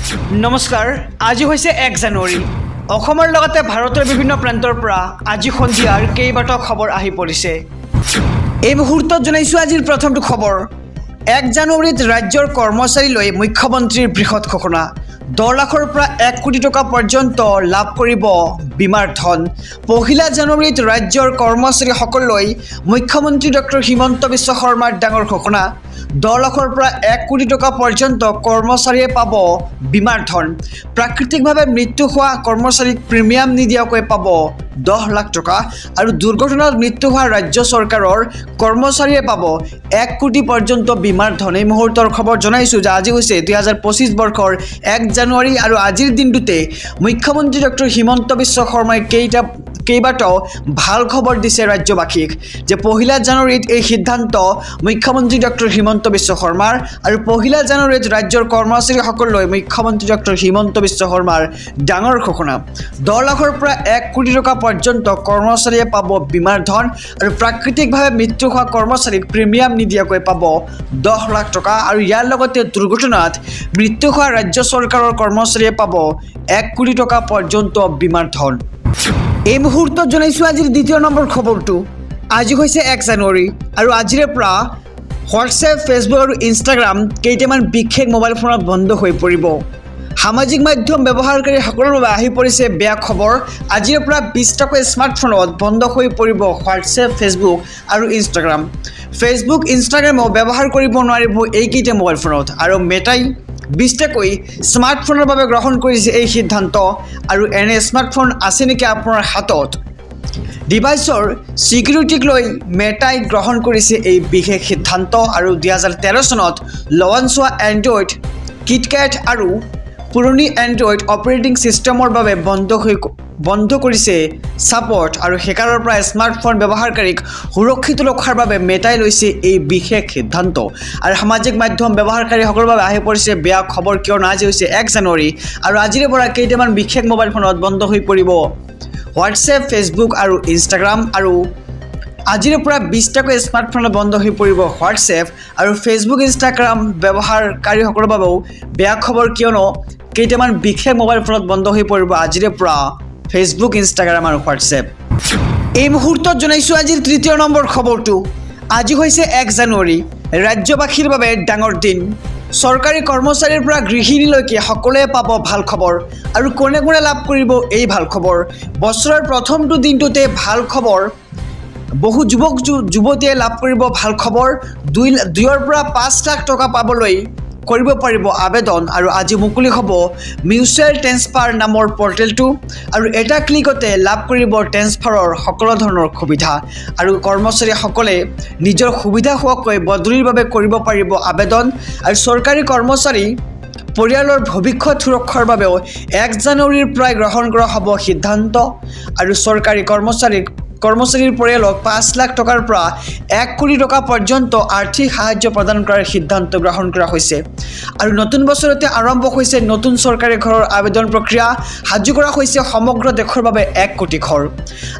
নমস্কাৰ আজি হৈছে 1 জানুৱাৰী অসমৰ লগতে ভাৰতৰ বিভিন্ন প্ৰান্তৰ পৰা আজি সন্ধিয়াৰ কেইবাটাও খবৰ আহি পৰিছে এই মুহূৰ্তত জনাইছো আজিৰ প্ৰথমটো খবৰ 1 জানুৱাৰীত ৰাজ্যৰ কৰ্মচাৰীলৈ মুখ্যমন্ত্ৰীৰ বৃহৎ ঘোষণা 10 লাখৰ পৰা 1 কোটি টকা পৰ্যন্ত লাভ কৰিব বীমাৰ ধন পহিলা জানুৱাৰীত ৰাজ্যৰ কৰ্মচাৰীসকললৈ মুখ্যমন্ত্ৰী ডক্টৰ হিমন্ত বিশ্ব শৰ্মাৰ ডাঙৰ ঘোষণা 10 লাখৰ পৰা 1 কোটি টকা পৰ্যন্ত কৰ্মচাৰীয়ে পাব বীমাৰ ধন প্ৰাকৃতিকভাৱে মৃত্যু হোৱা কৰ্মচাৰীক প্ৰিমিয়াম নিদিয়াকৈ পাব 10 লাখ টকা আৰু দুৰ্ঘটনাত মৃত্যু হোৱা ৰাজ্য চৰকাৰৰ কৰ্মচাৰীয়ে পাব 1 কোটি পৰ্যন্ত বীমাৰ ধন এই মুহূৰ্তৰ খবৰ জনাইছো যে আজি হৈছে 2025 বৰ্ষৰ 1 জানুৱাৰী আৰু আজিৰ দিনটোতে মুখ্যমন্ত্ৰী ডক্টৰ হিমন্ত বিশ্ব শৰ্মাই কেইবাটাও ভাল খবৰ দিছে ৰাজ্যবাসীক যে পহিলা জানুৱাৰীত এই সিদ্ধান্ত মুখ্যমন্ত্ৰী ডক্টৰ হিমন্ত বিশ্ব শৰ্মাৰ আৰু পহিলা জানুৱাৰীত ৰাজ্যৰ কৰ্মচাৰীসকললৈ মুখ্যমন্ত্ৰী ডক্টৰ হিমন্ত বিশ্ব শৰ্মাৰ ডাঙৰ ঘোষণা 10 লাখৰ পৰা 1 কোটি টকা পৰ্যন্ত কৰ্মচাৰীয়ে পাব বীমাৰ ধন আৰু প্ৰাকৃতিকভাৱে মৃত্যু হোৱা কৰ্মচাৰীক প্ৰিমিয়াম নিদিয়াকৈ পাব 10 লাখ টকা আৰু ইয়াৰ লগতে দুৰ্ঘটনাত মৃত্যু হোৱা ৰাজ্য চৰকাৰৰ কৰ্মচাৰীয়ে পাব 1 কোটি টকা পৰ্যন্ত বীমাৰ ধন এই মুহূৰ্তত জনাইছো আজিৰ দ্বিতীয় নম্বৰ খবৰটো আজি হৈছে 1 জানুৱাৰী আৰু আজিৰে পৰা হোৱাটছএপ ফেচবুক আৰু ইনষ্টাগ্ৰাম কেইটামান বিশেষ মোবাইল ফোনত বন্ধ হৈ পৰিব সামাজিক মাধ্যম ব্যৱহাৰকাৰীসকলৰ বাবে আহি পৰিছে বেয়া খবৰ আজিৰ পৰা 20 টকা স্মাৰ্টফোনত বন্ধ হৈ পৰিব হোৱাটছএপ ফেচবুক আৰু ইনষ্টাগ্ৰাম ফেচবুক ইনষ্টাগ্ৰামো ব্যৱহাৰ কৰিব নোৱাৰিব এইকেইটা মোবাইল ফোনত আৰু মেটাই 20 টাকৈ স্মাৰ্টফোনৰ বাবে গ্ৰহণ কৰিছে এই সিদ্ধান্ত আৰু এনে স্মাৰ্টফোন আছে নেকি আপোনাৰ হাতত ডিভাইচৰ সিকিউৰিটিক লৈ মেটাই গ্ৰহণ কৰিছে এই বিশেষ সিদ্ধান্ত আৰু 2013 চনত লঞ্চ হোৱা এণ্ড্ৰইড কিটকেট আৰু পুৰণি এণ্ড্ৰইড অপাৰেটিং সিস্টেমৰ বাবে বন্ধ কৰিছে ছাপৰ্ট আৰু হেকাৰৰ পৰা স্মাৰ্টফোন ব্যৱহাৰকাৰীক সুৰক্ষিত ৰখাৰ বাবে মেটাই লৈছে এই বিশেষ সিদ্ধান্ত আৰু সামাজিক মাধ্যম ব্যৱহাৰকাৰীসকলৰ বাবে আহি পৰিছে বেয়া খবৰ কিয়নো আজি হৈছে 1 জানুৱাৰী আৰু আজিৰে পৰা কেইটামান বিশেষ মোবাইল ফোনত বন্ধ হৈ পৰিব হোৱাটছএপ ফেচবুক আৰু ইনষ্টাগ্ৰাম আৰু আজিৰে পৰা 20 টাকৈ স্মাৰ্টফোনত বন্ধ হৈ পৰিব হোৱাটছএপ আৰু ফেচবুক ইনষ্টাগ্ৰাম ব্যৱহাৰকাৰীসকলৰ বাবেও বেয়া খবৰ কিয়নো কেইটামান বিশেষ মোবাইল ফোনত বন্ধ হৈ পৰিব আজিৰে পৰা ফেচবুক ইনষ্টাগ্ৰাম আৰু হোৱাটছএপ এই মুহূৰ্তত জনাইছো আজিৰ তৃতীয় নম্বৰ খবৰটো আজি হৈছে 1 জানুৱাৰী ৰাজ্যবাসীৰ বাবে ডাঙৰ দিন চৰকাৰী কৰ্মচাৰীৰ পৰা গৃহিণীলৈকে সকলোৱে পাব ভাল খবৰ আৰু কোনে কোনে লাভ কৰিব এই ভাল খবৰ বছৰৰ প্ৰথমটো দিনটোতে ভাল খবৰ বহু যুৱক যুৱতীয়ে লাভ কৰিব ভাল খবৰ 2ৰ পৰা 5 লাখ টকা পাবলৈ কৰিব পাৰিব আবেদন আৰু আজি মুকলি হ'ব মিউচুৱেল ট্ৰেন্সফাৰ নামৰ পৰ্টেলটো আৰু এটা ক্লিকতে লাভ কৰিব ট্ৰেন্সফাৰৰ সকলো ধৰণৰ সুবিধা আৰু কৰ্মচাৰীসকলে নিজৰ সুবিধা হোৱাকৈ বদলিৰ বাবে কৰিব পাৰিব আবেদন আৰু চৰকাৰী কৰ্মচাৰী পৰিয়ালৰ ভৱিষ্যত সুৰক্ষাৰ বাবেও 1 জানুৱাৰীৰ পৰাই গ্ৰহণ কৰা হ'ব সিদ্ধান্ত আৰু চৰকাৰী কৰ্মচাৰীৰ পৰিয়ালক 5 লাখ টকাৰ পৰা 1 কোটি টকা পৰ্যন্ত আৰ্থিক সাহায্য প্ৰদান কৰাৰ সিদ্ধান্ত গ্ৰহণ কৰা হৈছে আৰু নতুন বছৰতে আৰম্ভ হৈছে নতুন চৰকাৰী ঘৰৰ আবেদন প্ৰক্ৰিয়া সাজু কৰা হৈছে সমগ্ৰ দেশৰ বাবে 1 কোটি ঘৰ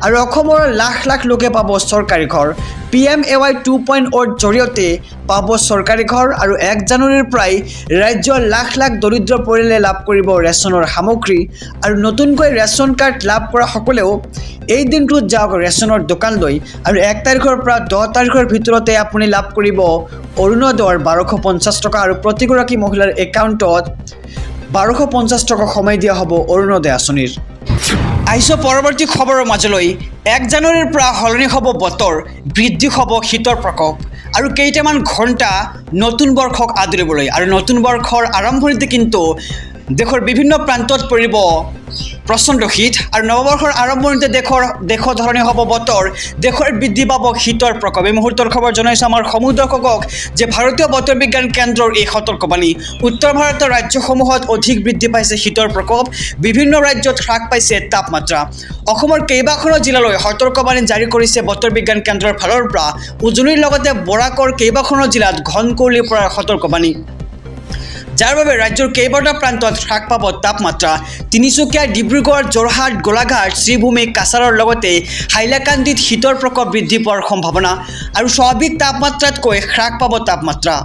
আৰু অসমৰ লাখ লাখ লোকে পাব চৰকাৰী ঘৰ PMAY 2.0 ৰ জৰিয়তে পাব চৰকাৰী ঘৰ আৰু 1 জানুৱাৰীৰ পৰাই ৰাজ্যৰ লাখ লাখ দৰিদ্ৰ পৰিয়ালে লাভ কৰিব ৰেচনৰ সামগ্ৰী আৰু নতুনকৈ ৰেচন কাৰ্ড লাভ কৰা সকলেও এই দিনটোত যাওক ৰেচনৰ দোকানলৈ আৰু 1 তাৰিখৰ পৰা 10 তাৰিখৰ ভিতৰতে আপুনি লাভ কৰিব অৰুণোদয়ৰ 1250 টকা আৰু প্ৰতিগৰাকী মহিলাৰ একাউণ্টত 1250 টকা সময় দিয়া হ'ব অৰুণোদয় আঁচনিৰ আহিছো পৰৱৰ্তী খবৰৰ মাজলৈ 1 জানুৱাৰীৰ পৰা সলনি হ'ব বতৰ বৃদ্ধি হ'ব শীতৰ প্ৰকোপ আৰু কেইটামান ঘণ্টা নতুন বৰ্ষক আদৰিবলৈ আৰু নতুন বৰ্ষৰ আৰম্ভণিতে কিন্তু দেশৰ বিভিন্ন প্ৰান্তত পৰিব প্ৰচণ্ড শীত আৰু নৱবৰ্ষৰ আৰম্ভণিতে দেশৰ ধৰণে হ'ব বতৰ দেশৰ বৃদ্ধি পাব শীতৰ প্ৰকোপ এই মুহূৰ্তৰ খবৰ জনাইছো আমাৰ সমূহ দৰ্শকক যে ভাৰতীয় বতৰ বিজ্ঞান কেন্দ্ৰৰ এই সতৰ্কবাণী উত্তৰ ভাৰতৰ ৰাজ্যসমূহত অধিক বৃদ্ধি পাইছে শীতৰ প্ৰকোপ বিভিন্ন ৰাজ্যত হ্ৰাস পাইছে তাপমাত্ৰা অসমৰ কেইবাখনো জিলালৈ সতৰ্কবাণী জাৰি কৰিছে বতৰ বিজ্ঞান কেন্দ্ৰৰ ফালৰ পৰা উজনিৰ লগতে বৰাকৰ কেইবাখনো জিলাত ঘন কুঁৱলী পৰাৰ সতৰ্কবাণী যাৰ বাবে ৰাজ্যৰ কেইবাটা প্ৰান্তত হ্ৰাস পাব তাপমাত্ৰা তিনিচুকীয়া ডিব্ৰুগড় যোৰহাট গোলাঘাট শ্ৰীভূমি কাছাৰৰ লগতে হাইলাকান্দিত শীতৰ প্ৰকোপ বৃদ্ধি পোৱাৰ সম্ভাৱনা আৰু স্বাভাৱিক তাপমাত্ৰাতকৈ হ্ৰাস পাব তাপমাত্ৰা